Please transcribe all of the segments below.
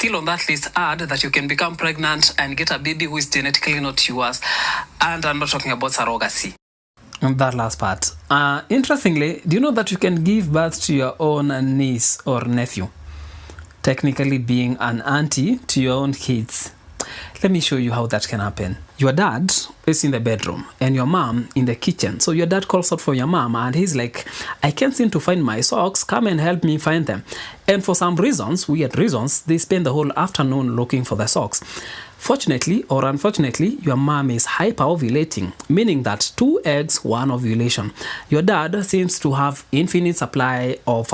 still on that list, add that you can become pregnant and get a baby who is genetically not yours. And I'm not talking about surrogacy. That last part. Interestingly, do you know that you can give birth to your own niece or nephew? Technically being an auntie to your own kids. Let me show you how that can happen. Your dad is in the bedroom and your mom in the kitchen. So your dad calls out for your mom and he's like, I can't seem to find my socks. Come and help me find them. And for some reasons, weird reasons, they spend the whole afternoon looking for the socks. Fortunately or unfortunately, your mom is hyper-ovulating, meaning that 2 eggs, 1 ovulation. Your dad seems to have infinite supply of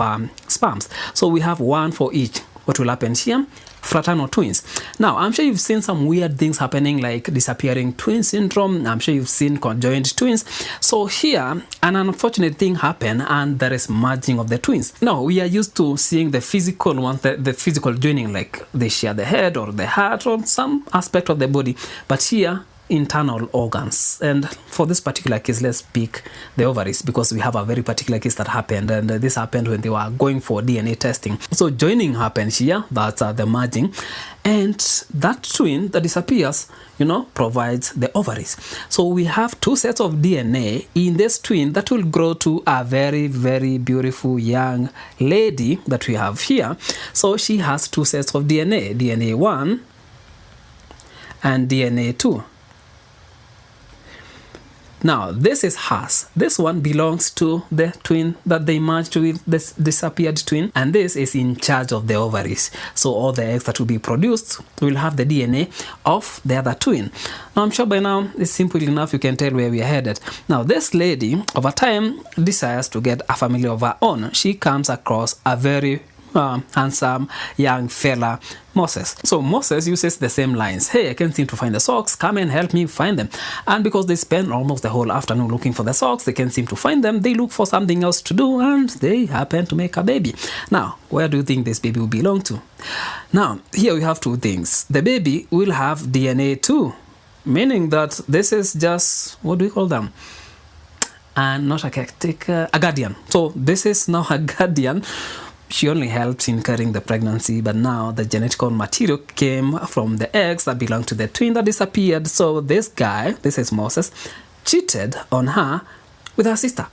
sperms. So we have 1 for each. What will happen here? Fraternal twins. Now, I'm sure you've seen some weird things happening like disappearing twin syndrome. I'm sure you've seen conjoined twins. So here, an unfortunate thing happened and there is merging of the twins. Now, we are used to seeing the physical ones, the physical joining, like they share the head or the heart or some aspect of the body. But here, internal organs. And for this particular case, let's pick the ovaries because we have a very particular case that happened, and this happened when they were going for DNA testing. So joining happens here, that's the merging, and that twin that disappears, provides the ovaries. So we have 2 sets of DNA in this twin that will grow to a very, very beautiful young lady that we have here. So she has 2 sets of DNA, DNA 1 and DNA 2. Now, this is hers. This one belongs to the twin that they merged with, this disappeared twin, and this is in charge of the ovaries. So all the eggs that will be produced will have the DNA of the other twin. Now, I'm sure by now it's simple enough, you can tell where we are headed. Now, this lady, over time, desires to get a family of her own. She comes across a very handsome young fella, Moses. So Moses uses the same lines. Hey, I can't seem to find the socks. Come and help me find them. And because they spend almost the whole afternoon looking for the socks, they can't seem to find them. They look for something else to do and they happen to make a baby. Now, where do you think this baby will belong to? Now, here we have 2 things. The baby will have DNA 2, meaning that this is just, what do we call them? And not a caretaker, a guardian. So this is now a guardian. She only helps in carrying the pregnancy, but now the genetical material came from the eggs that belonged to the twin that disappeared. So this guy, this is Moses, cheated on her with her sister.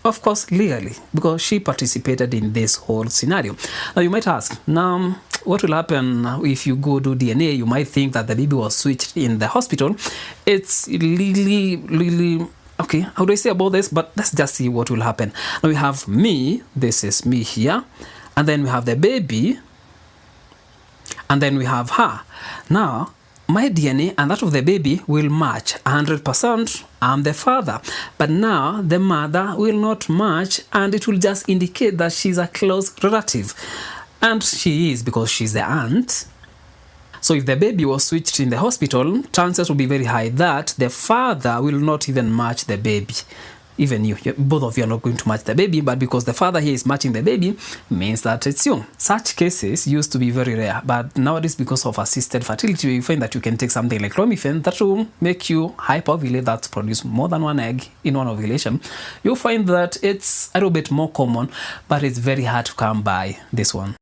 Of course, legally, because she participated in this whole scenario. Now, you might ask, now, what will happen if you go do DNA? You might think that the baby was switched in the hospital. It's really... Okay, how do I say about this? But let's just see what will happen. Now we have me, this is me here, and then we have the baby, and then we have her. Now, my DNA and that of the baby will match 100%. I'm the father. But now the mother will not match, and it will just indicate that she's a close relative. And she is because she's the aunt. So if the baby was switched in the hospital, chances will be very high that the father will not even match the baby. Even you, both of you are not going to match the baby, but because the father here is matching the baby, means that it's you. Such cases used to be very rare, but nowadays because of assisted fertility, you find that you can take something like Clomiphene that will make you hyperovulate, that produce more than 1 egg in 1 ovulation. You'll find that it's a little bit more common, but it's very hard to come by this one.